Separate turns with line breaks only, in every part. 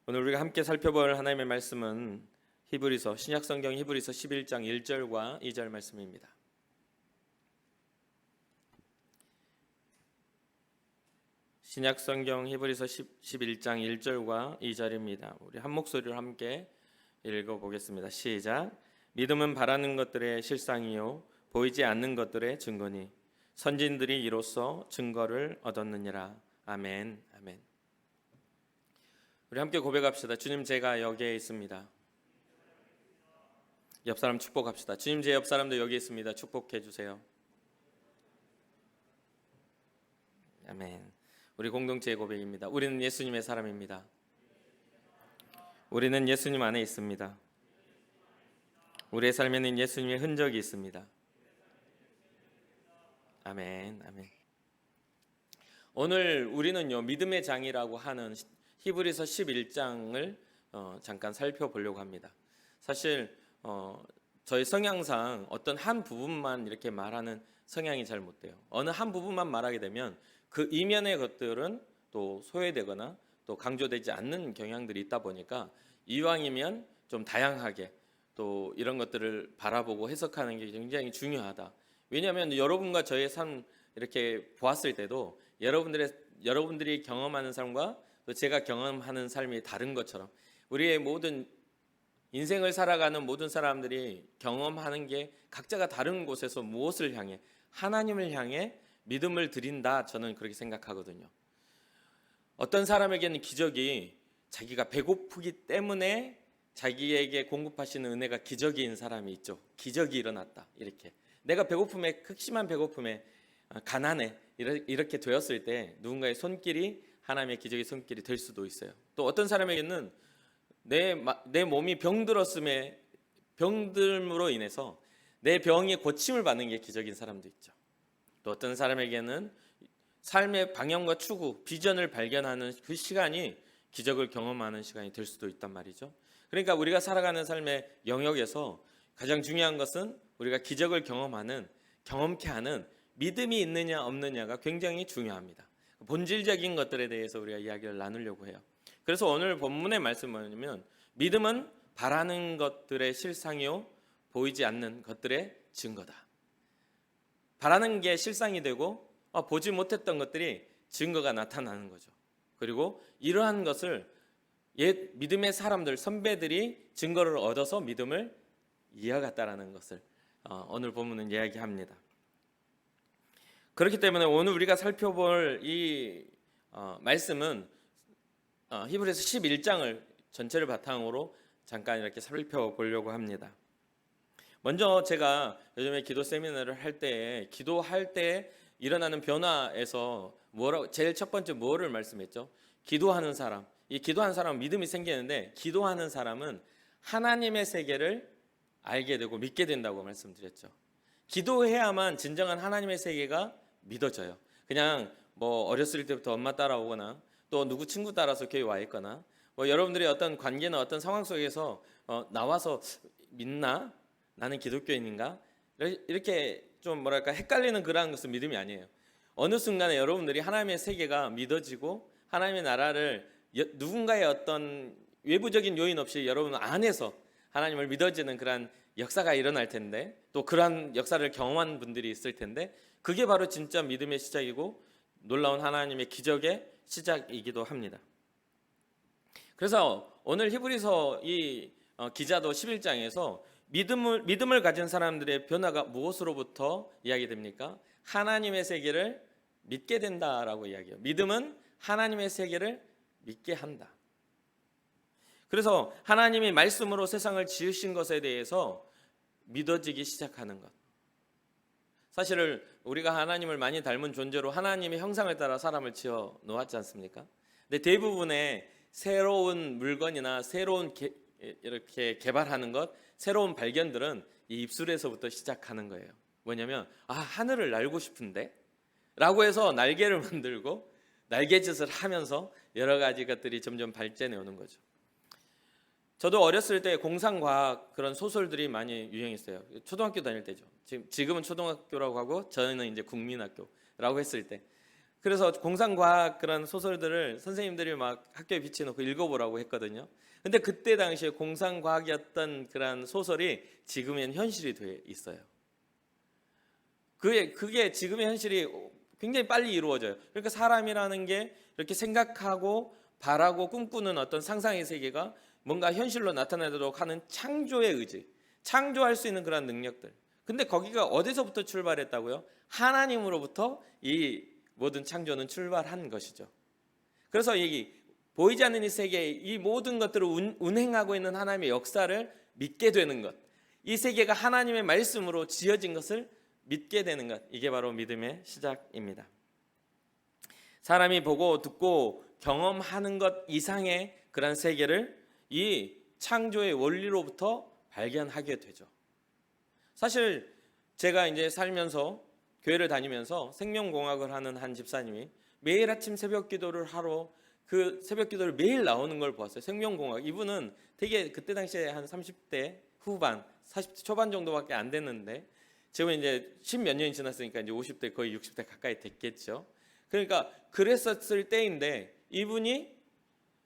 오늘 우리가 함께 살펴볼 하나님의 말씀은 히브리서 신약성경 히브리서 11장 1절과 2절 말씀입니다. 신약성경 히브리서 11장 1절과 2절입니다. 우리 한 목소리로 함께 읽어보겠습니다. 시작. 믿음은 바라는 것들의 실상이요 보이지 않는 것들의 증거니 선진들이 이로써 증거를 얻었느니라. 아멘. 아멘. 우리 함께 고백합시다. 주님, 제가 여기에 있습니다. 옆 사람 축복합시다. 주님, 제 옆 사람도 여기 있습니다. 축복해 주세요. 아멘. 우리 공동체의 고백입니다. 우리는 예수님의 사람입니다. 우리는 예수님 안에 있습니다. 우리의 삶에는 예수님의 흔적이 있습니다. 아멘. 아멘. 오늘 우리는요, 믿음의 장이라고 하는 히브리서 11장을 잠깐 살펴보려고 합니다. 사실 저희 성향상 어떤 한 부분만 이렇게 말하는 성향이 잘 못 돼요. 어느 한 부분만 말하게 되면 그 이면의 것들은 또 소외되거나 또 강조되지 않는 경향들이 있다 보니까 이왕이면 좀 다양하게 또 이런 것들을 바라보고 해석하는 게 굉장히 중요하다. 왜냐하면 여러분과 저의 삶 이렇게 보았을 때도 여러분들이 경험하는 삶과 또 제가 경험하는 삶이 다른 것처럼 우리의 모든 인생을 살아가는 모든 사람들이 경험하는 게 각자가 다른 곳에서 무엇을 향해 하나님을 향해 믿음을 드린다, 저는 그렇게 생각하거든요. 어떤 사람에게는 기적이 자기가 배고프기 때문에 자기에게 공급하시는 은혜가 기적인 사람이 있죠. 기적이 일어났다, 이렇게 내가 배고픔에, 극심한 배고픔에, 가난해 이렇게 되었을 때 누군가의 손길이 하나님의 기적의 손길이 될 수도 있어요. 또 어떤 사람에게는 내 몸이 병들었음에 병듦으로 인해서 내 병이 고침을 받는 게 기적인 사람도 있죠. 또 어떤 사람에게는 삶의 방향과 추구, 비전을 발견하는 그 시간이 기적을 경험하는 시간이 될 수도 있단 말이죠. 그러니까 우리가 살아가는 삶의 영역에서 가장 중요한 것은 우리가 기적을 경험케 하는 믿음이 있느냐 없느냐가 굉장히 중요합니다. 본질적인 것들에 대해서 우리가 이야기를 나누려고 해요. 그래서 오늘 본문의 말씀은 뭐냐면 믿음은 바라는 것들의 실상이요 보이지 않는 것들의 증거다. 바라는 게 실상이 되고 보지 못했던 것들이 증거가 나타나는 거죠. 그리고 이러한 것을 옛 믿음의 사람들, 선배들이 증거를 얻어서 믿음을 이어갔다라는 것을 오늘 본문은 이야기합니다. 그렇기 때문에 오늘 우리가 살펴볼 이 말씀은 히브리서 11장을 전체를 바탕으로 잠깐 이렇게 살펴보려고 합니다. 먼저 제가 요즘에 기도 세미나를 기도할 때 일어나는 변화에서 제일 첫 번째 뭐를 말씀했죠? 기도하는 사람. 이 기도하는 사람은 믿음이 생기는데 기도하는 사람은 하나님의 세계를 알게 되고 믿게 된다고 말씀드렸죠. 기도해야만 진정한 하나님의 세계가 믿어져요. 그냥 어렸을 때부터 엄마 따라오거나 또 누구 친구 따라서 교회 와 있거나 여러분들의 어떤 관계나 어떤 상황 속에서 나와서 믿나? 나는 기독교인인가? 이렇게 좀 헷갈리는 그러한 것은 믿음이 아니에요. 어느 순간에 여러분들이 하나님의 세계가 믿어지고 하나님의 나라를 누군가의 어떤 외부적인 요인 없이 여러분 안에서 하나님을 믿어지는 그러한 역사가 일어날 텐데 또 그러한 역사를 경험한 분들이 있을 텐데 그게 바로 진짜 믿음의 시작이고 놀라운 하나님의 기적의 시작이기도 합니다. 그래서 오늘 히브리서 이 기자도 11장에서 믿음을 가진 사람들의 변화가 무엇으로부터 이야기됩니까? 하나님의 세계를 믿게 된다라고 이야기해요. 믿음은 하나님의 세계를 믿게 한다. 그래서 하나님이 말씀으로 세상을 지으신 것에 대해서 믿어지기 시작하는 것. 사실 우리가 하나님을 많이 닮은 존재로 하나님의 형상을 따라 사람을 지어 놓았지 않습니까? 근데 대부분의 새로운 물건이나 새로운 이렇게 개발하는 것, 새로운 발견들은 이 입술에서부터 시작하는 거예요. 뭐냐면 하늘을 날고 싶은데? 라고 해서 날개를 만들고 날개짓을 하면서 여러 가지 것들이 점점 발전해 오는 거죠. 저도 어렸을 때 공상과학 그런 소설들이 많이 유행했어요. 초등학교 다닐 때죠. 지금은 초등학교라고 하고 저는 이제 국민학교라고 했을 때 그래서 공상과학 그런 소설들을 선생님들이 막 학교에 비치놓고 읽어보라고 했거든요. 근데 그때 당시에 공상과학이었던 그런 소설이 지금은 현실이 돼 있어요. 그게 지금의 현실이 굉장히 빨리 이루어져요. 그러니까 사람이라는 게 이렇게 생각하고 바라고 꿈꾸는 어떤 상상의 세계가 뭔가 현실로 나타나도록 하는 창조의 의지, 창조할 수 있는 그런 능력들. 근데 거기가 어디서부터 출발했다고요? 하나님으로부터 이 모든 창조는 출발한 것이죠. 그래서 이 보이지 않는 이 세계에 이 모든 것들을 운행하고 있는 하나님의 역사를 믿게 되는 것, 이 세계가 하나님의 말씀으로 지어진 것을 믿게 되는 것, 이게 바로 믿음의 시작입니다. 사람이 보고 듣고 경험하는 것 이상의 그런 세계를 이 창조의 원리로부터 발견하게 되죠. 사실 제가 이제 살면서 교회를 다니면서 생명공학을 하는 한 집사님이 매일 아침 새벽 기도를 하러 그 새벽 기도를 매일 나오는 걸 보았어요. 생명공학, 이분은 되게 그때 당시에 한 30대 후반, 40대 초반 정도밖에 안 됐는데 지금 이제 10몇 년이 지났으니까 이제 50대 거의 60대 가까이 됐겠죠. 그러니까 그랬었을 때인데 이분이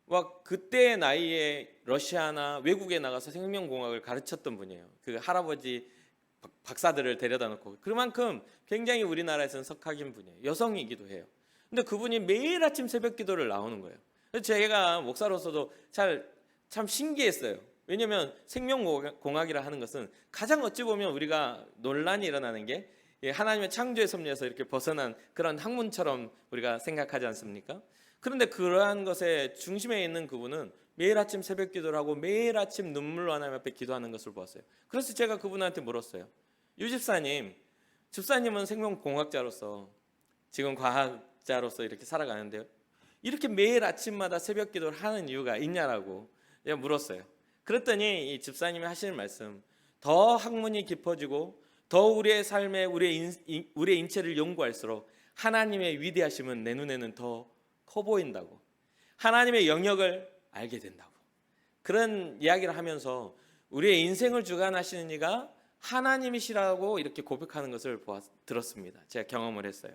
막 그때의 나이에 러시아나 외국에 나가서 생명공학을 가르쳤던 분이에요. 그 할아버지 박사들을 데려다 놓고, 그만큼 굉장히 우리나라에서는 석학인 분이에요. 여성이기도 해요. 근데 그분이 매일 아침 새벽 기도를 나오는 거예요. 그래서 제가 목사로서도 참 신기했어요. 왜냐하면 생명공학이라 하는 것은 가장 어찌 보면 우리가 논란이 일어나는 게 하나님의 창조의 섭리에서 이렇게 벗어난 그런 학문처럼 우리가 생각하지 않습니까? 그런데 그러한 것의 중심에 있는 그분은 매일 아침 새벽 기도를 하고 매일 아침 눈물로 하나님 앞에 기도하는 것을 보았어요. 그래서 제가 그분한테 물었어요. 유 집사님은 생명공학자로서 지금 과학자로서 이렇게 살아가는데요, 이렇게 매일 아침마다 새벽 기도를 하는 이유가 있냐라고 제가 물었어요. 그랬더니 이 집사님이 하시는 말씀, 더 학문이 깊어지고 더 우리의 삶에 우리의 인체를 연구할수록 하나님의 위대하심은 내 눈에는 더 커 보인다고, 하나님의 영역을 알게 된다고, 그런 이야기를 하면서 우리의 인생을 주관하시는 이가 하나님이시라고 이렇게 고백하는 것을 들었습니다. 제가 경험을 했어요.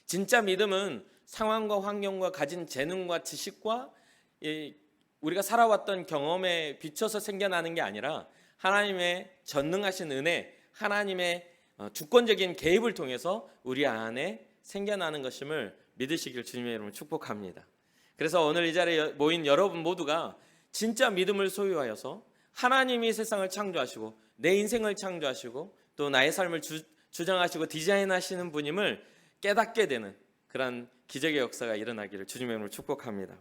진짜 믿음은 상황과 환경과 가진 재능과 지식과 우리가 살아왔던 경험에 비춰서 생겨나는 게 아니라 하나님의 전능하신 은혜, 하나님의 주권적인 개입을 통해서 우리 안에 생겨나는 것임을 믿으시길 주님의 이름으로 축복합니다. 그래서 오늘 이 자리에 모인 여러분 모두가 진짜 믿음을 소유하여서 하나님이 세상을 창조하시고 내 인생을 창조하시고 또 나의 삶을 주장하시고 디자인하시는 분임을 깨닫게 되는 그런 기적의 역사가 일어나기를 주님의 이름으로 축복합니다.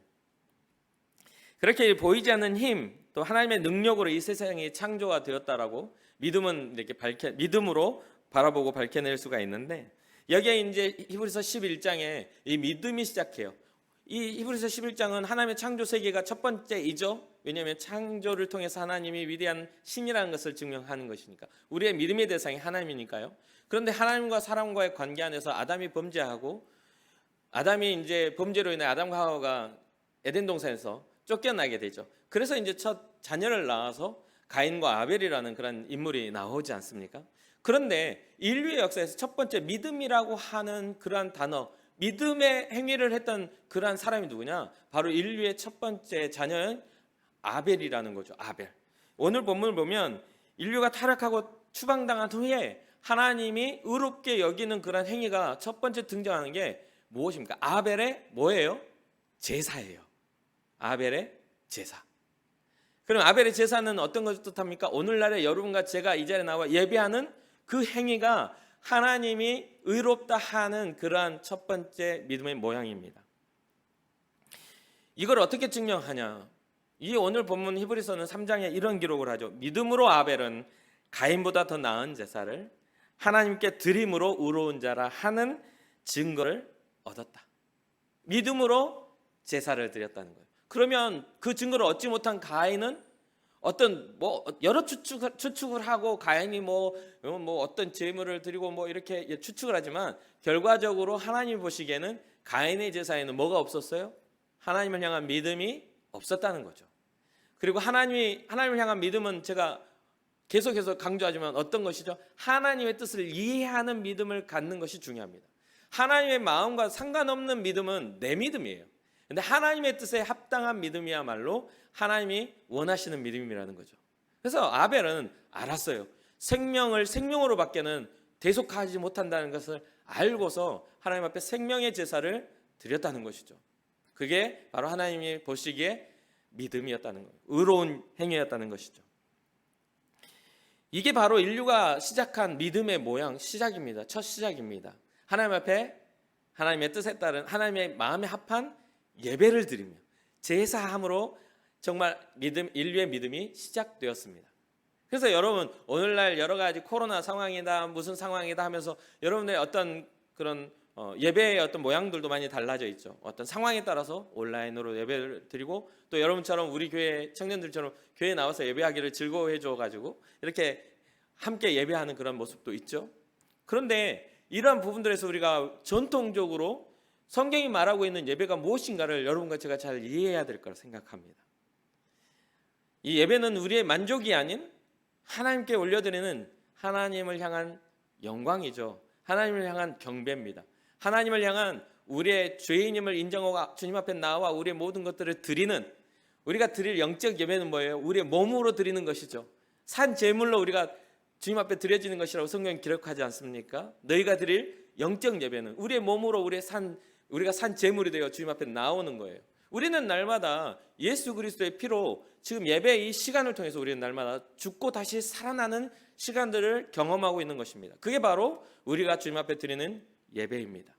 그렇게 보이지 않는 힘, 또 하나님의 능력으로 이 세상이 창조가 되었다라고 믿음은 이렇게 믿음으로 바라보고 밝혀낼 수가 있는데, 여기에 이제 히브리서 11장에 이 믿음이 시작해요. 이 히브리서 11장은 하나님의 창조 세계가 첫 번째이죠. 왜냐하면 창조를 통해서 하나님이 위대한 신이라는 것을 증명하는 것이니까, 우리의 믿음의 대상이 하나님이니까요. 그런데 하나님과 사람과의 관계 안에서 아담이 범죄하고, 아담이 이제 범죄로 인해 아담과 하와가 에덴 동산에서 쫓겨나게 되죠. 그래서 이제 첫 자녀를 낳아서 가인과 아벨이라는 그런 인물이 나오지 않습니까? 그런데 인류의 역사에서 첫 번째 믿음이라고 하는 그러한 단어, 믿음의 행위를 했던 그러한 사람이 누구냐? 바로 인류의 첫 번째 자녀인 아벨이라는 거죠. 아벨. 오늘 본문을 보면 인류가 타락하고 추방당한 후에 하나님이 의롭게 여기는 그런 행위가 첫 번째 등장하는 게 무엇입니까? 아벨의 뭐예요? 제사예요. 아벨의 제사. 그럼 아벨의 제사는 어떤 것을 뜻합니까? 오늘날의 여러분과 제가 이 자리에 나와 예배하는 그 행위가 하나님이 의롭다 하는 그러한 첫 번째 믿음의 모양입니다. 이걸 어떻게 증명하냐? 이 오늘 본문 히브리서는 3장에 이런 기록을 하죠. 믿음으로 아벨은 가인보다 더 나은 제사를 하나님께 드림으로 의로운 자라 하는 증거를 얻었다. 믿음으로 제사를 드렸다는 거예요. 그러면 그 증거를 얻지 못한 가인은 어떤 여러 추측을 하고 가인이 어떤 제물을 드리고 이렇게 추측을 하지만 결과적으로 하나님 보시기에는 가인의 제사에는 뭐가 없었어요? 하나님을 향한 믿음이 없었다는 거죠. 그리고 하나님을 향한 믿음은 제가 계속해서 강조하지만 어떤 것이죠? 하나님의 뜻을 이해하는 믿음을 갖는 것이 중요합니다. 하나님의 마음과 상관없는 믿음은 내 믿음이에요. 근데 하나님의 뜻에 합당한 믿음이야말로 하나님이 원하시는 믿음이라는 거죠. 그래서 아벨은 알았어요. 생명을 생명으로 밖에는 대속하지 못한다는 것을 알고서 하나님 앞에 생명의 제사를 드렸다는 것이죠. 그게 바로 하나님이 보시기에 믿음이었다는 거예요. 의로운 행위였다는 것이죠. 이게 바로 인류가 시작한 믿음의 모양, 시작입니다. 첫 시작입니다. 하나님 앞에 하나님의 뜻에 따른 하나님의 마음에 합한 예배를 드리며 제사함으로 정말 인류의 믿음이 시작되었습니다. 그래서 여러분, 오늘날 여러 가지 코로나 상황이다, 무슨 상황이다 하면서 여러분의 어떤 그런 예배의 어떤 모양들도 많이 달라져 있죠. 어떤 상황에 따라서 온라인으로 예배를 드리고, 또 여러분처럼 우리 교회 청년들처럼 교회에 나와서 예배하기를 즐거워해 줘가지고 이렇게 함께 예배하는 그런 모습도 있죠. 그런데 이러한 부분들에서 우리가 전통적으로 성경이 말하고 있는 예배가 무엇인가를 여러분과 제가 잘 이해해야 될 거라 생각합니다. 이 예배는 우리의 만족이 아닌 하나님께 올려드리는 하나님을 향한 영광이죠. 하나님을 향한 경배입니다. 하나님을 향한 우리의 죄인임을 인정하고 주님 앞에 나와 우리의 모든 것들을 드리는, 우리가 드릴 영적 예배는 뭐예요? 우리의 몸으로 드리는 것이죠. 산 제물로 우리가 주님 앞에 드려지는 것이라고 성경이 기록하지 않습니까? 너희가 드릴 영적 예배는 우리의 몸으로 우리가 산 제물이 되어 주님 앞에 나오는 거예요. 우리는 날마다 예수 그리스도의 피로 지금 예배의 이 시간을 통해서 우리는 날마다 죽고 다시 살아나는 시간들을 경험하고 있는 것입니다. 그게 바로 우리가 주님 앞에 드리는 예배입니다.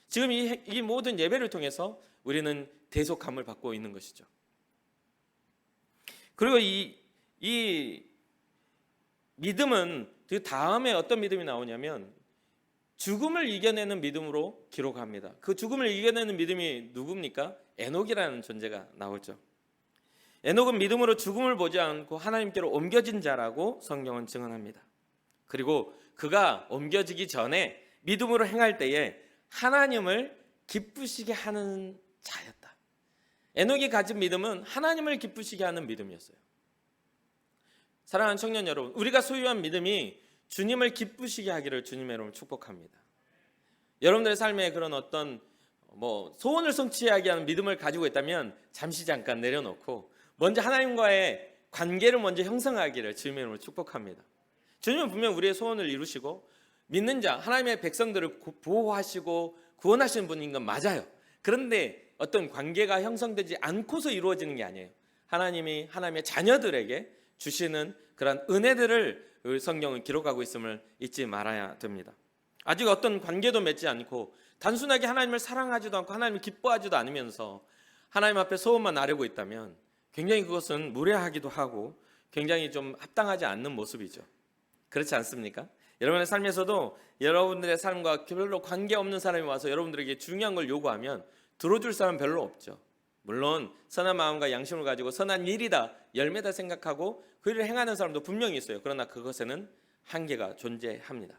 지금 이 모든 예배를 통해서 우리는 대속함을 받고 있는 것이죠. 그리고 이 믿음은 그 다음에 어떤 믿음이 나오냐면 죽음을 이겨내는 믿음으로 기록합니다. 그 죽음을 이겨내는 믿음이 누굽니까? 에녹이라는 존재가 나오죠. 에녹은 믿음으로 죽음을 보지 않고 하나님께로 옮겨진 자라고 성경은 증언합니다. 그리고 그가 옮겨지기 전에 믿음으로 행할 때에 하나님을 기쁘시게 하는 자였다. 에녹이 가진 믿음은 하나님을 기쁘시게 하는 믿음이었어요. 사랑하는 청년 여러분, 우리가 소유한 믿음이 주님을 기쁘시게 하기를 주님의 이름으로 축복합니다. 여러분들의 삶에 그런 어떤 소원을 성취하게 하는 믿음을 가지고 있다면 잠시 잠깐 내려놓고 먼저 하나님과의 관계를 먼저 형성하기를 주님의 이름으로 축복합니다. 주님은 분명 우리의 소원을 이루시고 믿는 자, 하나님의 백성들을 보호하시고 구원하시는 분인 건 맞아요. 그런데 어떤 관계가 형성되지 않고서 이루어지는 게 아니에요. 하나님이 하나님의 자녀들에게 주시는 그런 은혜들을 성경은 기록하고 있음을 잊지 말아야 됩니다. 아직 어떤 관계도 맺지 않고 단순하게 하나님을 사랑하지도 않고 하나님을 기뻐하지도 않으면서 하나님 앞에 소원만 아뢰고 있다면 굉장히 그것은 무례하기도 하고 굉장히 좀 합당하지 않는 모습이죠. 그렇지 않습니까? 여러분의 삶에서도 여러분들의 삶과 별로 관계없는 사람이 와서 여러분들에게 중요한 걸 요구하면 들어줄 사람 별로 없죠. 물론 선한 마음과 양심을 가지고 선한 일이다, 열매다 생각하고 그 일을 행하는 사람도 분명히 있어요. 그러나 그것에는 한계가 존재합니다.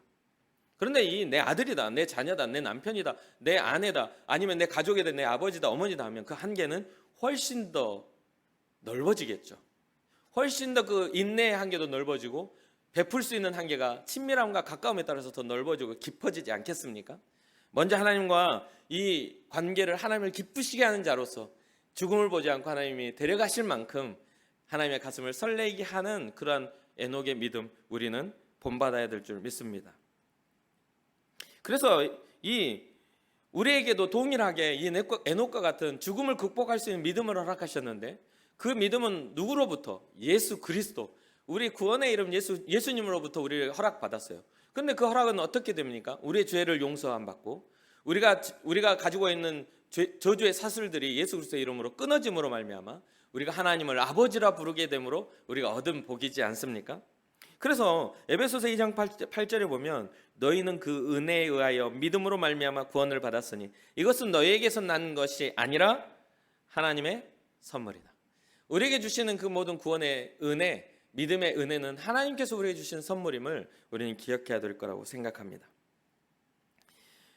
그런데 이 내 아들이다, 내 자녀다, 내 남편이다, 내 아내다, 아니면 내 가족이다, 내 아버지다, 어머니다 하면 그 한계는 훨씬 더 넓어지겠죠. 훨씬 더 그 인내의 한계도 넓어지고 베풀 수 있는 한계가 친밀함과 가까움에 따라서 더 넓어지고 깊어지지 않겠습니까? 먼저 하나님과 이 관계를 하나님을 기쁘시게 하는 자로서 죽음을 보지 않고 하나님이 데려가실 만큼 하나님의 가슴을 설레게 하는 그러한 에녹의 믿음, 우리는 본받아야 될 줄 믿습니다. 그래서 우리에게도 동일하게 이 에녹과 같은 죽음을 극복할 수 있는 믿음을 허락하셨는데, 그 믿음은 누구로부터? 예수 그리스도, 우리 구원의 이름 예수님으로부터 우리를 허락받았어요. 그런데 그 허락은 어떻게 됩니까? 우리의 죄를 용서함 받고 우리가 가지고 있는 저주의 사슬들이 예수 그리스도의 이름으로 끊어짐으로 말미암아 우리가 하나님을 아버지라 부르게 되므로 우리가 얻은 복이지 않습니까? 그래서 에베소서 2장 8절에 보면 너희는 그 은혜에 의하여 믿음으로 말미암아 구원을 받았으니 이것은 너희에게서 난 것이 아니라 하나님의 선물이다. 우리에게 주시는 그 모든 구원의 은혜, 믿음의 은혜는 하나님께서 우리에게 주신 선물임을 우리는 기억해야 될 거라고 생각합니다.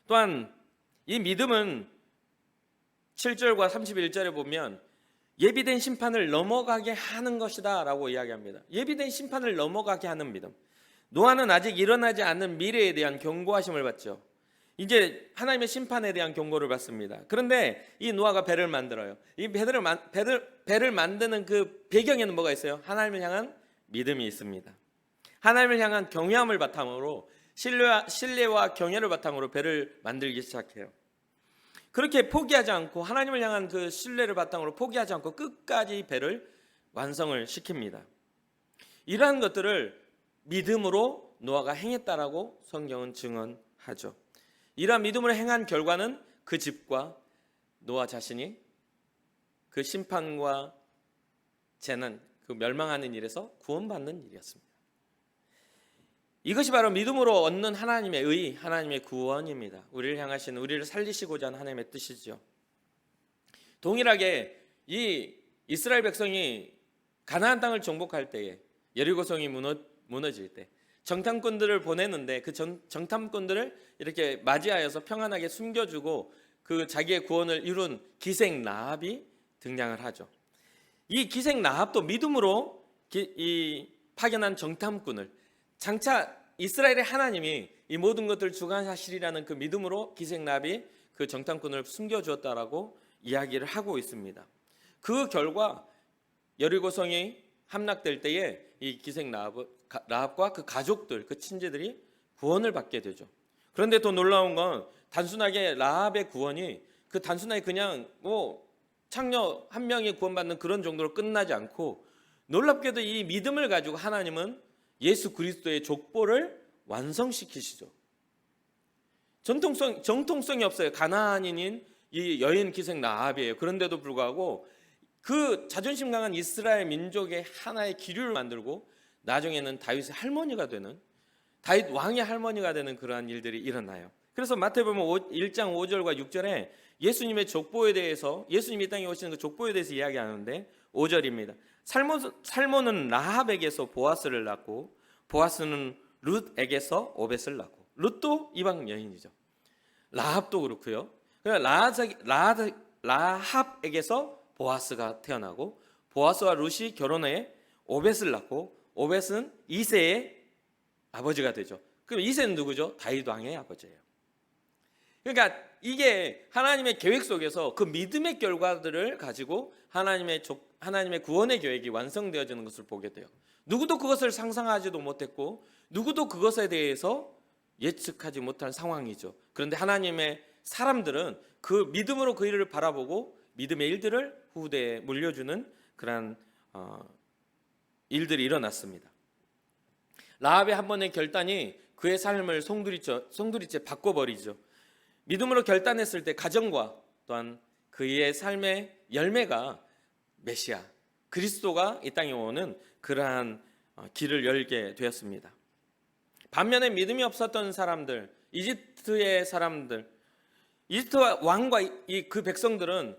또한 이 믿음은 7절과 31절에 보면 예비된 심판을 넘어가게 하는 것이다 라고 이야기합니다. 예비된 심판을 넘어가게 하는 믿음. 노아는 아직 일어나지 않는 미래에 대한 경고하심을 받죠. 이제 하나님의 심판에 대한 경고를 받습니다. 그런데 이 노아가 배를 만들어요. 이 배를 만드는 그 배경에는 뭐가 있어요? 하나님을 향한 믿음이 있습니다. 하나님을 향한 경외함을 바탕으로 신뢰와 경외를 바탕으로 배를 만들기 시작해요. 그렇게 포기하지 않고 하나님을 향한 그 신뢰를 바탕으로 포기하지 않고 끝까지 배를 완성을 시킵니다. 이러한 것들을 믿음으로 노아가 행했다라고 성경은 증언하죠. 이러한 믿음으로 행한 결과는 그 집과 노아 자신이 그 심판과 재난, 그 멸망하는 일에서 구원받는 일이었습니다. 이것이 바로 믿음으로 얻는 하나님의 의, 하나님의 구원입니다. 우리를 향하신, 우리를 살리시고자 하는 하나님의 뜻이죠. 동일하게 이 이스라엘 백성이 가나안 땅을 정복할 때에, 여리고성이 무너질 때 정탐꾼들을 보냈는데 그 정탐꾼들을 이렇게 맞이하여서 평안하게 숨겨주고 그 자기의 구원을 이룬 기생 라합이 등장을 하죠. 이 기생 라합도 믿음으로 이 파견한 정탐꾼을, 장차 이스라엘의 하나님이 이 모든 것들을 주관하시리라는 그 믿음으로 기생 라합이 그 정탐꾼을 숨겨주었다라고 이야기를 하고 있습니다. 그 결과 여리고성이 함락될 때에 이 기생 라합과 그 가족들, 그 친지들이 구원을 받게 되죠. 그런데 더 놀라운 건 단순하게 라합의 구원이 그 단순하게 그냥 창녀 한 명이 구원받는 그런 정도로 끝나지 않고, 놀랍게도 이 믿음을 가지고 하나님은 예수 그리스도의 족보를 완성시키시죠. 정통성이 없어요. 가나안인인 이 여인 기생 라합이에요. 그런데도 불구하고 그 자존심 강한 이스라엘 민족의 하나의 기류를 만들고 나중에는 다윗의 할머니가 되는, 다윗 왕의 할머니가 되는 그러한 일들이 일어나요. 그래서 마태복음 1장 5절과 6절에 예수님의 족보에 대해서, 예수님이 이 땅에 오시는 그 족보에 대해서 이야기하는데 5절입니다. 살몬은 라합에게서 보아스를 낳고 보아스는 룻에게서 오벳을 낳고, 룻도 이방 여인이죠. 라합도 그렇고요. 라합에게서 보아스가 태어나고 보아스와 룻이 결혼해 오벳을 낳고 오벳은 이새의 아버지가 되죠. 그럼 이새는 누구죠? 다윗 왕의 아버지예요. 그러니까 이게 하나님의 계획 속에서 그 믿음의 결과들을 가지고 하나님의 구원의 계획이 완성되어지는 것을 보게 돼요. 누구도 그것을 상상하지도 못했고 누구도 그것에 대해서 예측하지 못한 상황이죠. 그런데 하나님의 사람들은 그 믿음으로 그 일을 바라보고 믿음의 일들을 후대에 물려주는 그러한 일들이 일어났습니다. 라합의 한 번의 결단이 그의 삶을 송두리째 바꿔버리죠. 믿음으로 결단했을 때 가정과 또한 그의 삶의 열매가 메시아 그리스도가 이 땅에 오는 그러한 길을 열게 되었습니다. 반면에 믿음이 없었던 사람들, 이집트의 사람들, 이집트 왕과 그 백성들은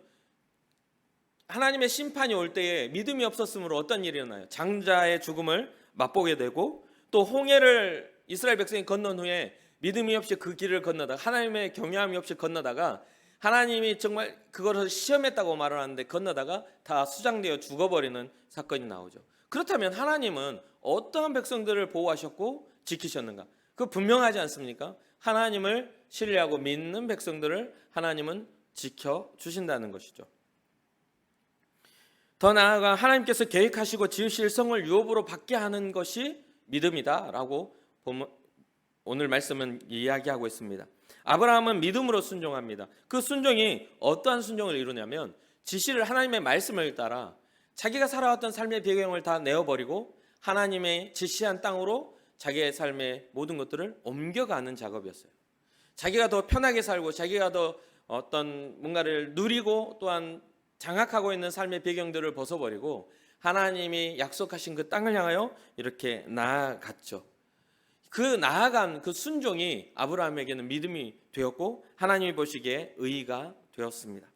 하나님의 심판이 올 때에 믿음이 없었으므로 어떤 일이 일어나요? 장자의 죽음을 맛보게 되고, 또 홍해를 이스라엘 백성이 건넌 후에 믿음이 없이 그 길을 건너다가, 하나님의 경외함이 없이 건너다가 하나님이 정말 그것을 시험했다고 말을 하는데 건너다가 다 수장되어 죽어버리는 사건이 나오죠. 그렇다면 하나님은 어떠한 백성들을 보호하셨고 지키셨는가? 그 분명하지 않습니까? 하나님을 신뢰하고 믿는 백성들을 하나님은 지켜주신다는 것이죠. 더 나아가 하나님께서 계획하시고 지으실 성을 유업으로 받게 하는 것이 믿음이다라고 오늘 말씀은 이야기하고 있습니다. 아브라함은 믿음으로 순종합니다. 그 순종이 어떠한 순종을 이루냐면 지시를, 하나님의 말씀을 따라 자기가 살아왔던 삶의 배경을 다 내어버리고 하나님의 지시한 땅으로 자기의 삶의 모든 것들을 옮겨가는 작업이었어요. 자기가 더 편하게 살고 자기가 더 어떤 뭔가를 누리고 또한 장악하고 있는 삶의 배경들을 벗어버리고 하나님이 약속하신 그 땅을 향하여 이렇게 나아갔죠. 그 나아간 그 순종이 아브라함에게는 믿음이 되었고 하나님이 보시기에 의가 되었습니다.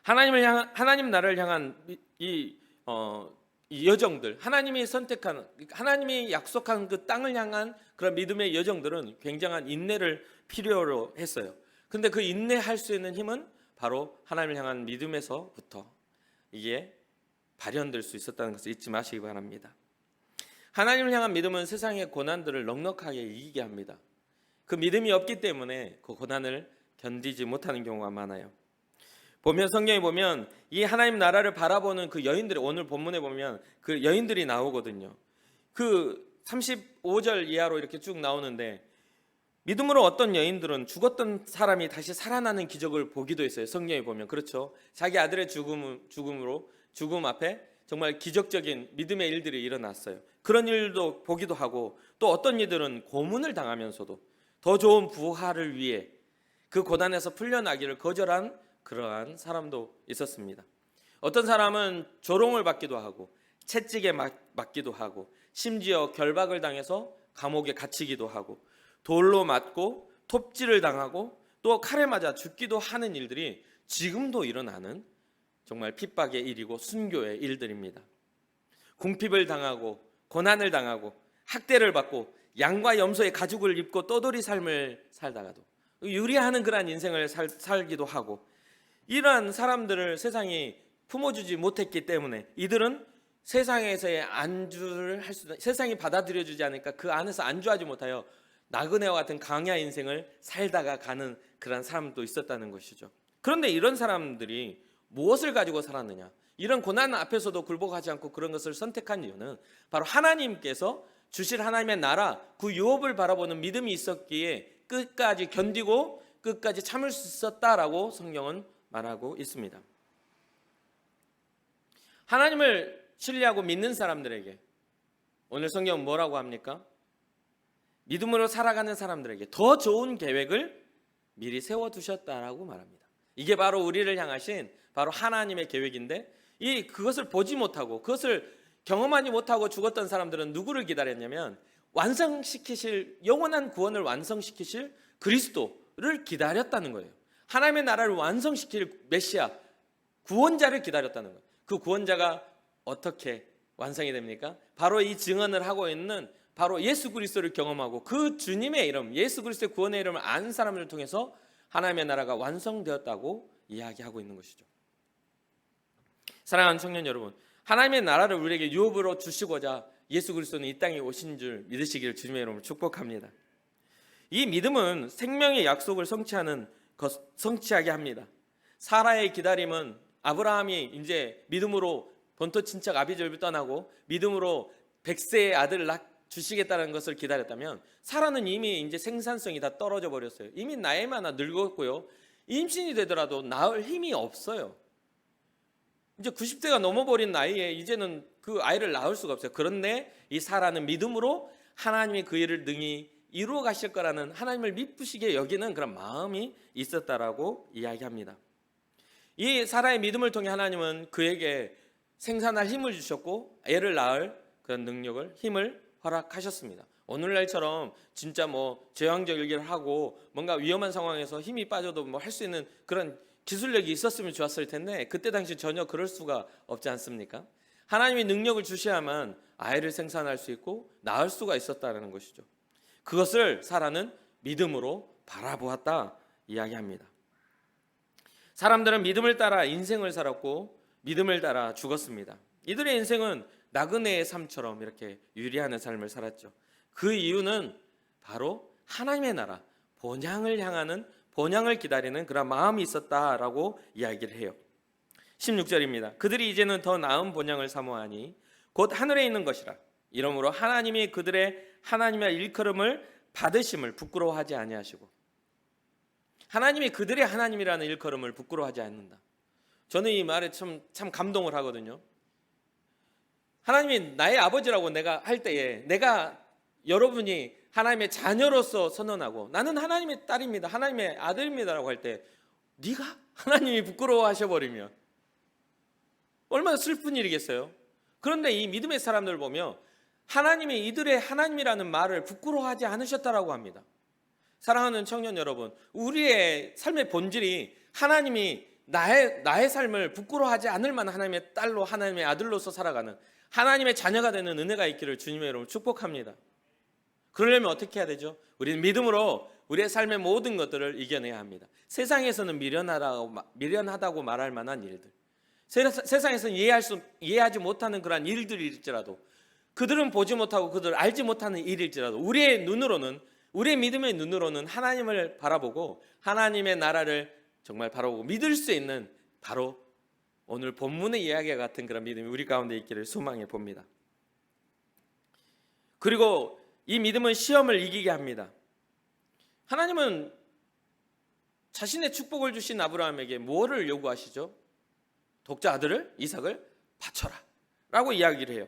하나님 나라를 향한 이 여정들, 하나님이 선택한, 하나님이 약속한 그 땅을 향한 그런 믿음의 여정들은 굉장한 인내를 필요로 했어요. 근데 그 인내할 수 있는 힘은 바로 하나님을 향한 믿음에서부터 이게 발현될 수 있었다는 것을 잊지 마시기 바랍니다. 하나님을 향한 믿음은 세상의 고난들을 넉넉하게 이기게 합니다. 그 믿음이 없기 때문에 그 고난을 견디지 못하는 경우가 많아요. 보면 성경에 보면 이 하나님 나라를 바라보는 그 여인들이, 오늘 본문에 보면 그 여인들이 나오거든요. 그 35절 이하로 이렇게 쭉 나오는데, 믿음으로 어떤 여인들은 죽었던 사람이 다시 살아나는 기적을 보기도 했어요. 성경에 보면. 그렇죠. 자기 아들의 죽음 앞에 정말 기적적인 믿음의 일들이 일어났어요. 그런 일도 보기도 하고, 또 어떤 이들은 고문을 당하면서도 더 좋은 부활을 위해 그 고난에서 풀려나기를 거절한 그러한 사람도 있었습니다. 어떤 사람은 조롱을 받기도 하고 채찍에 맞기도 하고, 심지어 결박을 당해서 감옥에 갇히기도 하고, 돌로 맞고 톱질을 당하고 또 칼에 맞아 죽기도 하는 일들이 지금도 일어나는 정말 핍박의 일이고 순교의 일들입니다. 궁핍을 당하고 고난을 당하고 학대를 받고 양과 염소의 가죽을 입고 떠돌이 삶을 살다가도 유리하는 그러한 인생을 살기도 하고, 이러한 사람들을 세상이 품어주지 못했기 때문에 이들은 세상에서의 안주를 세상이 받아들여주지 않으니까 그 안에서 안주하지 못하여 나그네와 같은 강야 인생을 살다가 가는 그런 사람도 있었다는 것이죠. 그런데 이런 사람들이 무엇을 가지고 살았느냐? 이런 고난 앞에서도 굴복하지 않고 그런 것을 선택한 이유는 바로 하나님께서 주실 하나님의 나라, 그 유업을 바라보는 믿음이 있었기에 끝까지 견디고 끝까지 참을 수 있었다라고 성경은 말하고 있습니다. 하나님을 신뢰하고 믿는 사람들에게 오늘 성경은 뭐라고 합니까? 믿음으로 살아가는 사람들에게 더 좋은 계획을 미리 세워두셨다라고 말합니다. 이게 바로 우리를 향하신 바로 하나님의 계획인데, 그것을 보지 못하고 그것을 경험하지 못하고 죽었던 사람들은 누구를 기다렸냐면 완성시키실, 영원한 구원을 완성시키실 그리스도를 기다렸다는 거예요. 하나님의 나라를 완성시킬 메시아, 구원자를 기다렸다는 거예요. 그 구원자가 어떻게 완성이 됩니까? 바로 이 증언을 하고 있는 바로 예수 그리스도를 경험하고 그 주님의 이름, 예수 그리스도의 구원의 이름을 아는 사람을 통해서 하나님의 나라가 완성되었다고 이야기하고 있는 것이죠. 사랑하는 청년 여러분, 하나님의 나라를 우리에게 유업으로 주시고자 예수 그리스도는 이 땅에 오신 줄 믿으시기를 주님의 이름으로 축복합니다. 이 믿음은 생명의 약속을 성취하게 합니다. 사라의 기다림은 아브라함이 이제 믿음으로 본토 친척 아비집을 떠나고 믿음으로 100세의 아들을 주시겠다는 것을 기다렸다면, 사라는 이미 이제 생산성이 다 떨어져 버렸어요. 이미 나이 많아 늙었고요. 임신이 되더라도 낳을 힘이 없어요. 이제 90세가 넘어버린 나이에 이제는 그 아이를 낳을 수가 없어요. 그런데 이 사라는 믿음으로 하나님이 그 일을 능히 이루어 가실 거라는 하나님을 미쁘시게 여기는 그런 마음이 있었다라고 이야기합니다. 이 사라의 믿음을 통해 하나님은 그에게 생산할 힘을 주셨고 애를 낳을 그런 능력을, 힘을 허락하셨습니다. 오늘날처럼 진짜 제왕적 일기를 하고 뭔가 위험한 상황에서 힘이 빠져도 할 수 있는 그런 기술력이 있었으면 좋았을 텐데 그때 당시 전혀 그럴 수가 없지 않습니까? 하나님이 능력을 주셔야만 아이를 생산할 수 있고 낳을 수가 있었다는 것이죠. 그것을 사라는 믿음으로 바라보았다 이야기합니다. 사람들은 믿음을 따라 인생을 살았고 믿음을 따라 죽었습니다. 이들의 인생은 나그네의 삶처럼 이렇게 유리하는 삶을 살았죠. 그 이유는 바로 하나님의 나라, 본향을 기다리는 그런 마음이 있었다라고 이야기를 해요. 16절입니다. 그들이 이제는 더 나은 본향을 사모하니 곧 하늘에 있는 것이라. 이러므로 하나님이 그들의 하나님의 일컬음을 받으심을 부끄러워하지 아니하시고, 하나님이 그들의 하나님이라는 일컬음을 부끄러워하지 않는다. 저는 이 말에 참 감동을 하거든요. 하나님이 나의 아버지라고 내가 할 때에, 내가 여러분이 하나님의 자녀로서 선언하고 나는 하나님의 딸입니다, 하나님의 아들입니다라고 할 때 네가 하나님이 부끄러워하셔버리면 얼마나 슬픈 일이겠어요. 그런데 이 믿음의 사람들 보면 하나님이 이들의 하나님이라는 말을 부끄러워하지 않으셨다라고 합니다. 사랑하는 청년 여러분, 우리의 삶의 본질이 하나님이 나의 삶을 부끄러워하지 않을 만한 하나님의 딸로, 하나님의 아들로서 살아가는 하나님의 자녀가 되는 은혜가 있기를 주님의 이름으로 축복합니다. 그러려면 어떻게 해야 되죠? 우리는 믿음으로 우리의 삶의 모든 것들을 이겨내야 합니다. 세상에서는 미련하다고 말할 만한 일들, 세상에서는 이해하지 못하는 그러한 일들일지라도, 그들은 보지 못하고 그들 알지 못하는 일일지라도 우리의 눈으로는 우리의 믿음의 눈으로는 하나님을 바라보고 하나님의 나라를 정말 바라보고 믿을 수 있는 바로 오늘 본문의 이야기와 같은 그런 믿음이 우리 가운데 있기를 소망해 봅니다. 그리고 이 믿음은 시험을 이기게 합니다. 하나님은 자신의 축복을 주신 아브라함에게 뭐를 요구하시죠? 독자 아들을 이삭을 바쳐라 라고 이야기를 해요.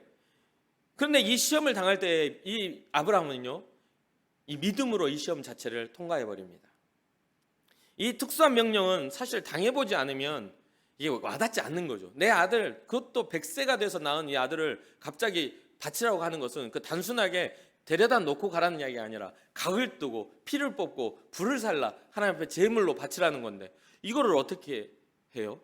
그런데 이 시험을 당할 때 이 아브라함은요, 이 믿음으로 이 시험 자체를 통과해 버립니다. 이 특수한 명령은 사실 당해보지 않으면 이게 와닿지 않는 거죠. 내 아들, 그것도 100세가 돼서 낳은 이 아들을 갑자기 바치라고 하는 것은 그 단순하게 데려다 놓고 가라는 이야기가 아니라 각을 뜨고 피를 뽑고 불을 살라 하나님 앞에 제물로 바치라는 건데 이거를 어떻게 해요?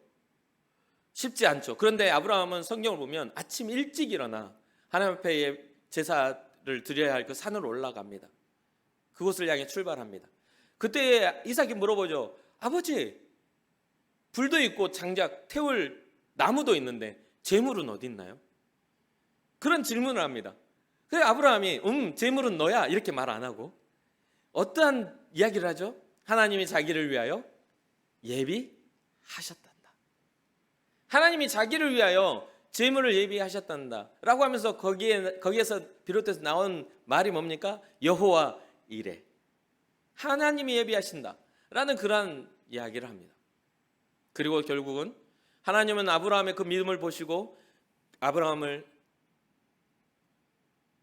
쉽지 않죠. 그런데 아브라함은 성경을 보면 아침 일찍 일어나 하나님 앞에 제사를 드려야 할 그 산으로 올라갑니다. 그곳을 향해 출발합니다. 그때 이삭이 물어보죠. 아버지, 불도 있고 장작 태울 나무도 있는데 제물은 어디 있나요? 그런 질문을 합니다. 그래서 아브라함이 제물은 너야 이렇게 말 안 하고 어떠한 이야기를 하죠? 하나님이 자기를 위하여 예비하셨단다. 하나님이 자기를 위하여 제물을 예비하셨단다 라고 하면서 거기에서 비롯해서 나온 말이 뭡니까? 여호와 이레, 하나님이 예비하신다 라는 그러한 이야기를 합니다. 그리고 결국은 하나님은 아브라함의 그 믿음을 보시고 아브라함을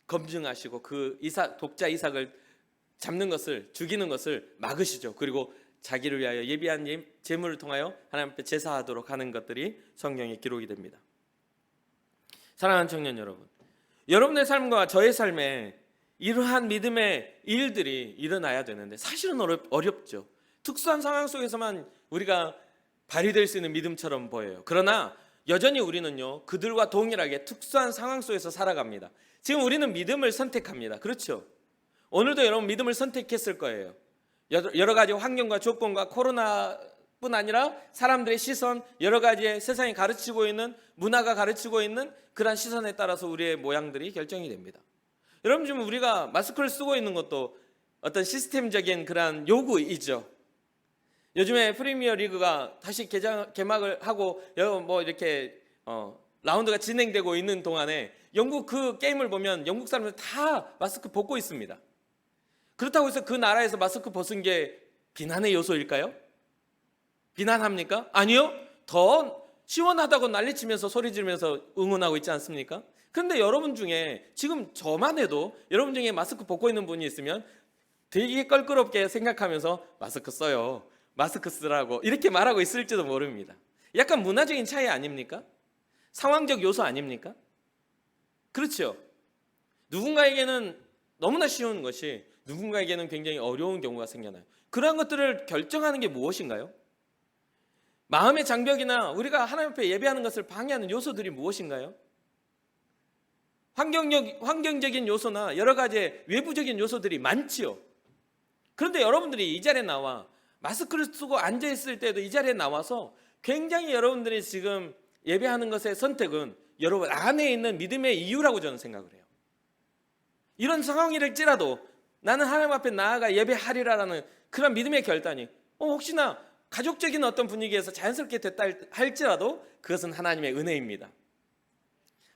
검증하시고 그 독자 이삭을 잡는 것을, 죽이는 것을 막으시죠. 그리고 자기를 위하여 예비한 제물을 통하여 하나님 앞에 제사하도록 하는 것들이 성경에 기록이 됩니다. 사랑하는 청년 여러분, 여러분의 삶과 저의 삶에 이러한 믿음의 일들이 일어나야 되는데 사실은 어렵죠. 특수한 상황 속에서만 우리가 발휘될 수 있는 믿음처럼 보여요. 그러나 여전히 우리는요, 그들과 동일하게 특수한 상황 속에서 살아갑니다. 지금 우리는 믿음을 선택합니다. 그렇죠? 오늘도 여러분 믿음을 선택했을 거예요. 여러 가지 환경과 조건과 코로나뿐 아니라 사람들의 시선, 여러 가지의 세상이 가르치고 있는, 문화가 가르치고 있는 그러한 시선에 따라서 우리의 모양들이 결정이 됩니다. 여러분, 지금 우리가 마스크를 쓰고 있는 것도 어떤 시스템적인 그러한 요구이죠. 요즘에 프리미어 리그가 다시 개막을 하고 뭐 이렇게 라운드가 진행되고 있는 동안에 영국 그 게임을 보면 영국 사람들 다 마스크 벗고 있습니다. 그렇다고 해서 그 나라에서 마스크 벗은 게 비난의 요소일까요? 비난합니까? 아니요. 더 시원하다고 난리치면서 소리 지르면서 응원하고 있지 않습니까? 그런데 여러분 중에 지금 저만 해도 여러분 중에 마스크 벗고 있는 분이 있으면 되게 껄끄럽게 생각하면서 마스크 써요, 마스크 쓰라고 이렇게 말하고 있을지도 모릅니다. 약간 문화적인 차이 아닙니까? 상황적 요소 아닙니까? 그렇죠. 누군가에게는 너무나 쉬운 것이 누군가에게는 굉장히 어려운 경우가 생겨나요. 그러한 것들을 결정하는 게 무엇인가요? 마음의 장벽이나 우리가 하나님 앞에 예배하는 것을 방해하는 요소들이 무엇인가요? 환경적인 요소나 여러 가지 외부적인 요소들이 많지요. 그런데 여러분들이 이 자리에 나와 마스크를 쓰고 앉아있을 때도 이 자리에 나와서 굉장히 여러분들이 지금 예배하는 것의 선택은 여러분 안에 있는 믿음의 이유라고 저는 생각을 해요. 이런 상황이랄지라도 나는 하나님 앞에 나아가 예배하리라라는 그런 믿음의 결단이 혹시나 가족적인 어떤 분위기에서 자연스럽게 됐다 할지라도 그것은 하나님의 은혜입니다.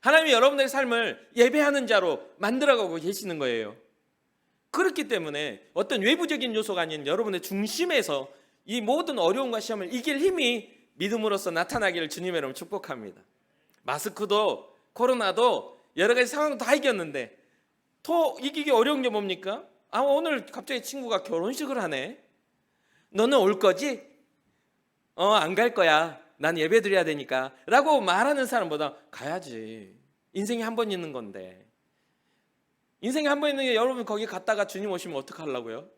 하나님이 여러분들의 삶을 예배하는 자로 만들어가고 계시는 거예요. 그렇기 때문에 어떤 외부적인 요소가 아닌 여러분의 중심에서 이 모든 어려움과 시험을 이길 힘이 믿음으로써 나타나기를 주님의 이름으로 축복합니다. 마스크도 코로나도 여러 가지 상황 다 이겼는데 더 이기기 어려운 게 뭡니까? 오늘 갑자기 친구가 결혼식을 하네. 너는 올 거지? 안 갈 거야. 난 예배 드려야 되니까 라고 말하는 사람보다 가야지. 인생이 한 번 있는 건데. 인생이 한 번 있는 게 여러분 거기 갔다가 주님 오시면 어떡하려고요?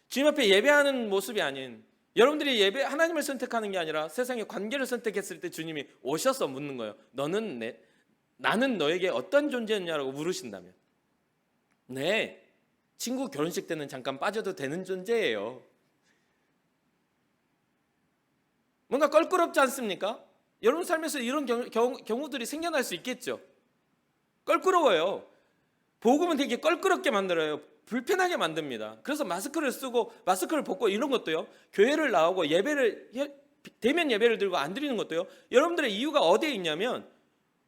주님 앞에 예배하는 모습이 아닌 여러분들이 하나님을 선택하는 게 아니라 세상의 관계를 선택했을 때 주님이 오셔서 묻는 거예요. 나는 너에게 어떤 존재였냐라고 물으신다면 네, 친구 결혼식 때는 잠깐 빠져도 되는 존재예요. 뭔가 껄끄럽지 않습니까? 여러분 삶에서 이런 경우들이 생겨날 수 있겠죠. 껄끄러워요. 복음은 되게 껄끄럽게 만들어요. 불편하게 만듭니다. 그래서 마스크를 쓰고 마스크를 벗고 이런 것도요. 교회를 나오고 대면 예배를 들고 안 드리는 것도요. 여러분들의 이유가 어디에 있냐면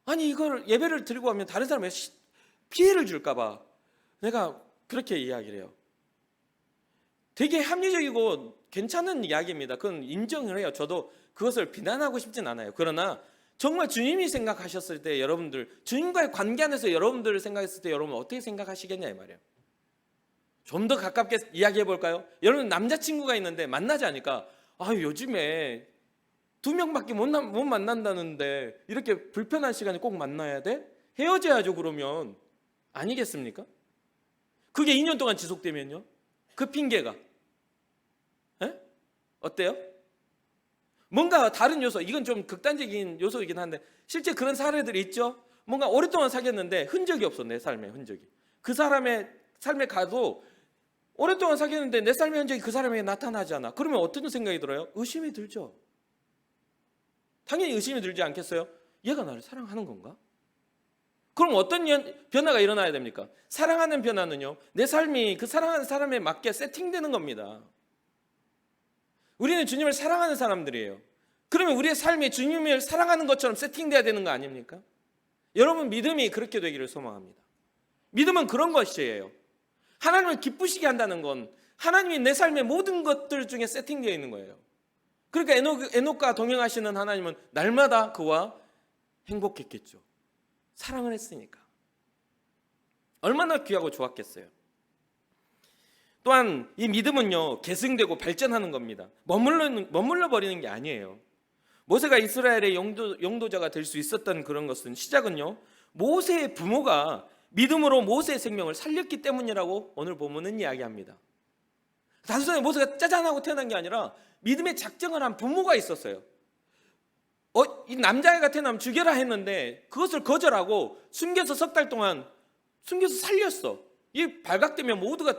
아니 이걸 예배를 드리고 하면 다른 사람에게 피해를 줄까 봐 내가 그렇게 이야기를 해요. 되게 합리적이고 괜찮은 이야기입니다. 그건 인정을 해요. 저도 그것을 비난하고 싶진 않아요. 그러나 정말 주님이 생각하셨을 때 여러분들 주님과의 관계 안에서 여러분들을 생각했을 때 여러분 어떻게 생각하시겠냐 이 말이에요. 좀 더 가깝게 이야기해 볼까요? 여러분 남자친구가 있는데 만나지 않으니까 요즘에 2명밖에 못 만난다는데 이렇게 불편한 시간에 꼭 만나야 돼? 헤어져야죠 그러면. 아니겠습니까? 그게 2년 동안 지속되면요? 그 핑계가 어때요? 뭔가 다른 요소, 이건 좀 극단적인 요소이긴 한데 실제 그런 사례들이 있죠. 뭔가 오랫동안 사귀었는데 흔적이 없어. 내 삶의 흔적이. 그 사람의 삶에 가도 오랫동안 사귀었는데 내 삶의 흔적이 그 사람에게 나타나지 않아. 그러면 어떤 생각이 들어요? 의심이 들죠. 당연히 의심이 들지 않겠어요? 얘가 나를 사랑하는 건가? 그럼 어떤 변화가 일어나야 됩니까? 사랑하는 변화는요, 내 삶이 그 사랑하는 사람에 맞게 세팅되는 겁니다. 우리는 주님을 사랑하는 사람들이에요. 그러면 우리의 삶이 주님을 사랑하는 것처럼 세팅돼야 되는 거 아닙니까? 여러분 믿음이 그렇게 되기를 소망합니다. 믿음은 그런 것이에요. 하나님을 기쁘시게 한다는 건 하나님이 내 삶의 모든 것들 중에 세팅되어 있는 거예요. 그러니까 에녹과 동행하시는 하나님은 날마다 그와 행복했겠죠. 사랑을 했으니까. 얼마나 귀하고 좋았겠어요. 또한 이 믿음은요 계승되고 발전하는 겁니다. 머물러 버리는 게 아니에요. 모세가 이스라엘의 영도자가 될 수 있었던 그런 것은 시작은요 모세의 부모가 믿음으로 모세의 생명을 살렸기 때문이라고 오늘 본문은 이야기합니다. 단순히 모세가 짜잔하고 태어난 게 아니라 믿음의 작정을 한 부모가 있었어요. 이 남자애가 태어나면 죽여라 했는데 그것을 거절하고 숨겨서 석 달 동안 숨겨서 살렸어. 이 발각되면 모두가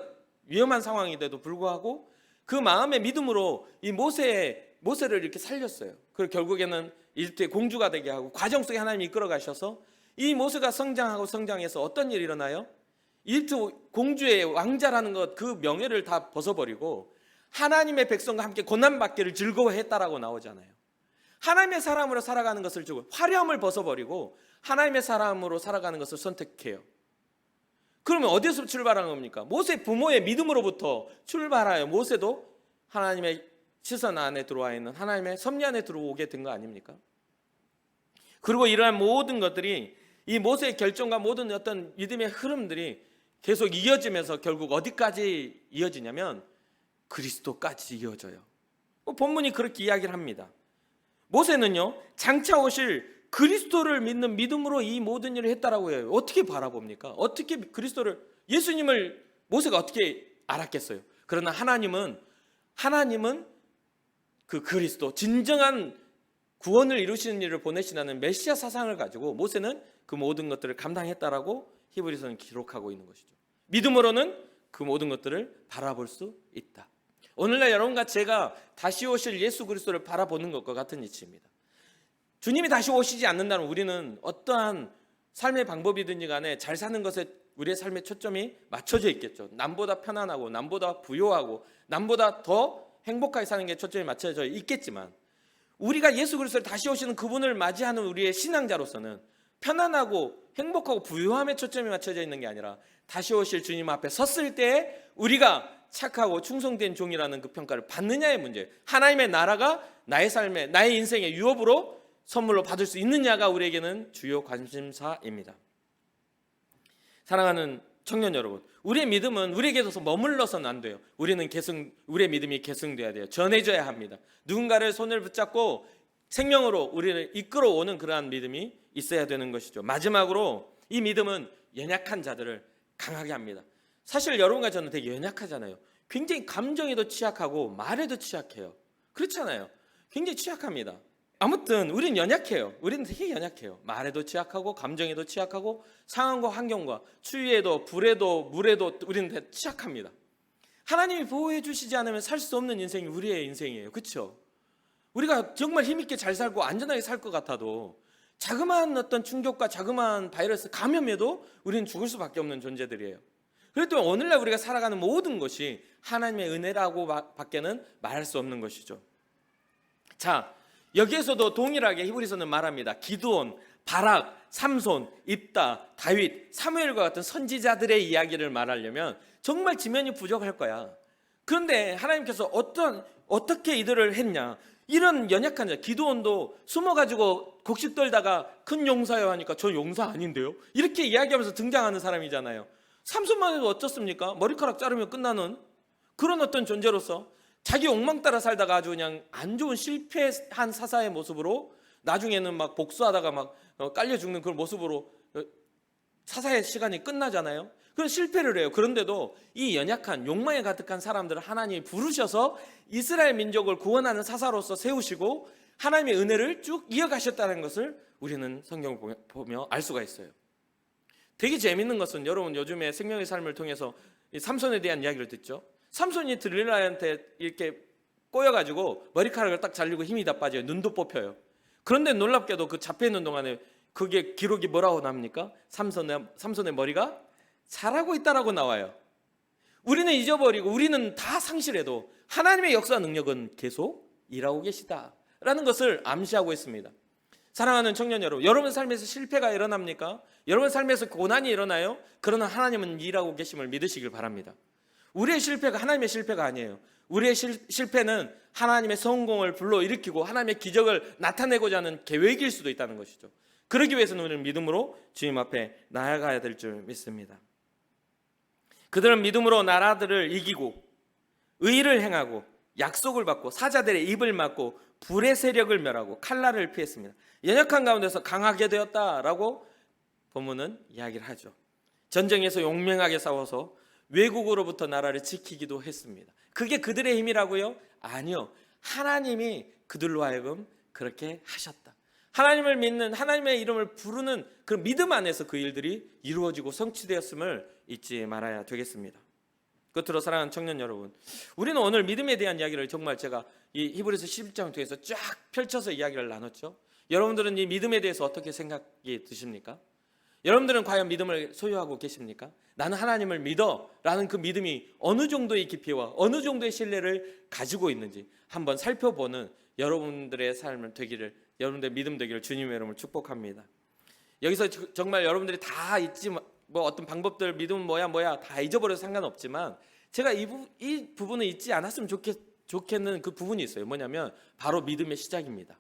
위험한 상황인데도 불구하고 그 마음의 믿음으로 이 모세를 이렇게 살렸어요. 그리고 결국에는 일대 공주가 되게 하고 과정 속에 하나님이 이끌어 가셔서 이 모세가 성장해서 어떤 일이 일어나요? 이집트 공주의 왕자라는 것 그 명예를 다 벗어버리고 하나님의 백성과 함께 고난받기를 즐거워했다라고 나오잖아요. 하나님의 사람으로 살아가는 것을 주고 화려함을 벗어버리고 하나님의 사람으로 살아가는 것을 선택해요. 그러면 어디서 출발한 겁니까? 모세 부모의 믿음으로부터 출발하여 모세도 하나님의 시선 안에 들어와 있는 하나님의 섭리 안에 들어오게 된 거 아닙니까? 그리고 이러한 모든 것들이 이 모세의 결정과 모든 어떤 믿음의 흐름들이 계속 이어지면서 결국 어디까지 이어지냐면 그리스도까지 이어져요. 본문이 그렇게 이야기를 합니다. 모세는요 장차 오실 그리스도를 믿는 믿음으로 이 모든 일을 했다라고 해요. 어떻게 바라봅니까? 어떻게 예수님을 모세가 어떻게 알았겠어요? 그러나 하나님은 그 그리스도 진정한 구원을 이루시는 일을 보내시라는 메시아 사상을 가지고 모세는 그 모든 것들을 감당했다라고 히브리서는 기록하고 있는 것이죠. 믿음으로는 그 모든 것들을 바라볼 수 있다. 오늘날 여러분과 제가 다시 오실 예수 그리스도를 바라보는 것과 같은 이치입니다. 주님이 다시 오시지 않는다면 우리는 어떠한 삶의 방법이든지 간에 잘 사는 것에 우리의 삶의 초점이 맞춰져 있겠죠. 남보다 편안하고 남보다 부요하고 남보다 더 행복하게 사는 게 초점이 맞춰져 있겠지만 우리가 예수 그리스도를 다시 오시는 그분을 맞이하는 우리의 신앙자로서는 편안하고 행복하고 부유함에 초점이 맞춰져 있는 게 아니라 다시 오실 주님 앞에 섰을 때 우리가 착하고 충성된 종이라는 그 평가를 받느냐의 문제. 하나님의 나라가 나의 삶에 나의 인생의 유업으로 선물로 받을 수 있느냐가 우리에게는 주요 관심사입니다. 사랑하는 청년 여러분, 우리의 믿음은 우리에게서 머물러서는 안 돼요. 우리의 믿음이 계승돼야 돼요. 전해져야 합니다. 누군가를 손을 붙잡고 생명으로 우리를 이끌어오는 그러한 믿음이 있어야 되는 것이죠. 마지막으로 이 믿음은 연약한 자들을 강하게 합니다. 사실 여러분과 저는 되게 연약하잖아요. 굉장히 감정에도 취약하고 말에도 취약해요. 그렇잖아요. 굉장히 취약합니다. 아무튼 우리는 연약해요. 우리는 되게 연약해요. 말에도 취약하고 감정에도 취약하고 상황과 환경과 추위에도 불에도 물에도 우리는 다 취약합니다. 하나님이 보호해 주시지 않으면 살 수 없는 인생이 우리의 인생이에요. 그렇죠? 우리가 정말 힘있게 잘 살고 안전하게 살 것 같아도 자그마한 어떤 충격과 자그마한 바이러스 감염에도 우리는 죽을 수밖에 없는 존재들이에요. 그렇기 때문에 오늘날 우리가 살아가는 모든 것이 하나님의 은혜라고 밖에는 말할 수 없는 것이죠. 자, 여기에서도 동일하게 히브리서는 말합니다. 기드온, 바락, 삼손, 입다, 다윗, 사무엘과 같은 선지자들의 이야기를 말하려면 정말 지면이 부족할 거야. 그런데 하나님께서 어떻게 이들을 했냐? 이런 연약한 자, 기드온도 숨어가지고 곡식 떨다가 큰 용사여 하니까 저 용사 아닌데요? 이렇게 이야기하면서 등장하는 사람이잖아요. 삼손만 해도 어떻습니까? 머리카락 자르면 끝나는 그런 어떤 존재로서 자기 욕망 따라 살다가 아주 그냥 안 좋은 실패한 사사의 모습으로 나중에는 막 복수하다가 막 깔려 죽는 그런 모습으로 사사의 시간이 끝나잖아요. 그런 실패를 해요. 그런데도 이 연약한 욕망에 가득한 사람들을 하나님이 부르셔서 이스라엘 민족을 구원하는 사사로서 세우시고 하나님의 은혜를 쭉 이어가셨다는 것을 우리는 성경을 보며 알 수가 있어요. 되게 재밌는 것은 여러분 요즘에 생명의 삶을 통해서 이 삼손에 대한 이야기를 듣죠. 삼손이 들릴라한테 이렇게 꼬여가지고 머리카락을 딱 잘리고 힘이 다 빠져요. 눈도 뽑혀요. 그런데 놀랍게도 그 잡혀있는 동안에 그게 기록이 뭐라고 나옵니까? 삼손의 머리가 자라고 있다라고 나와요. 우리는 잊어버리고 우리는 다 상실해도 하나님의 역사 능력은 계속 일하고 계시다라는 것을 암시하고 있습니다. 사랑하는 청년 여러분, 여러분 삶에서 실패가 일어납니까? 여러분 삶에서 고난이 일어나요? 그러나 하나님은 일하고 계심을 믿으시길 바랍니다. 우리의 실패가 하나님의 실패가 아니에요. 우리의 실패는 하나님의 성공을 불러일으키고 하나님의 기적을 나타내고자 하는 계획일 수도 있다는 것이죠. 그러기 위해서는 우리는 믿음으로 주님 앞에 나아가야 될 줄 믿습니다. 그들은 믿음으로 나라들을 이기고 의를 행하고 약속을 받고 사자들의 입을 막고 불의 세력을 멸하고 칼날을 피했습니다. 연약한 가운데서 강하게 되었다라고 본문은 이야기를 하죠. 전쟁에서 용맹하게 싸워서 외국으로부터 나라를 지키기도 했습니다. 그게 그들의 힘이라고요? 아니요. 하나님이 그들로 하여금 그렇게 하셨다. 하나님을 믿는, 하나님의 이름을 부르는 그 믿음 안에서 그 일들이 이루어지고 성취되었음을 잊지 말아야 되겠습니다. 끝으로 사랑하는 청년 여러분, 우리는 오늘 믿음에 대한 이야기를 정말 제가 이 히브리서 11장을 통해서 쫙 펼쳐서 이야기를 나눴죠. 여러분들은 이 믿음에 대해서 어떻게 생각이 드십니까? 여러분들은 과연 믿음을 소유하고 계십니까? 나는 하나님을 믿어 라는 그 믿음이 어느 정도의 깊이와 어느 정도의 신뢰를 가지고 있는지 한번 살펴보는 여러분들의 삶을 되기를, 여러분들의 믿음 되기를 주님의 이름으로 축복합니다. 여기서 정말 여러분들이 다 잊지, 뭐 어떤 방법들, 믿음은 뭐야 다 잊어버려도 상관없지만 제가 이 부분을 잊지 않았으면 좋겠는 그 부분이 있어요. 뭐냐면 바로 믿음의 시작입니다.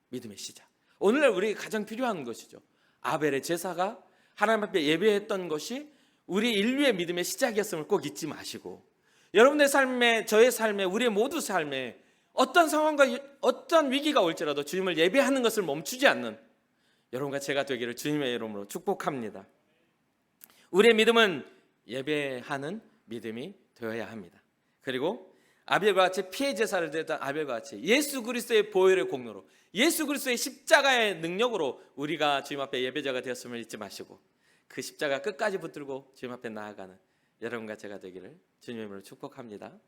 믿음의 시작. 오늘날 우리에게 가장 필요한 것이죠. 아벨의 제사가 하나님 앞에 예배했던 것이 우리 인류의 믿음의 시작이었음을 꼭 잊지 마시고, 여러분의 삶에, 저의 삶에, 우리의 모두 삶에 어떤 상황과 어떤 위기가 올지라도 주님을 예배하는 것을 멈추지 않는 여러분과 제가 되기를 주님의 이름으로 축복합니다. 우리의 믿음은 예배하는 믿음이 되어야 합니다. 그리고 아벨과 같이 피해 제사를 드렸던 아벨과 같이 예수 그리스도의 보혈의 공로로, 예수 그리스도의 십자가의 능력으로 우리가 주님 앞에 예배자가 되었음을 잊지 마시고 그 십자가 끝까지 붙들고 주님 앞에 나아가는 여러분과 제가 되기를 주님의 이름으로 축복합니다.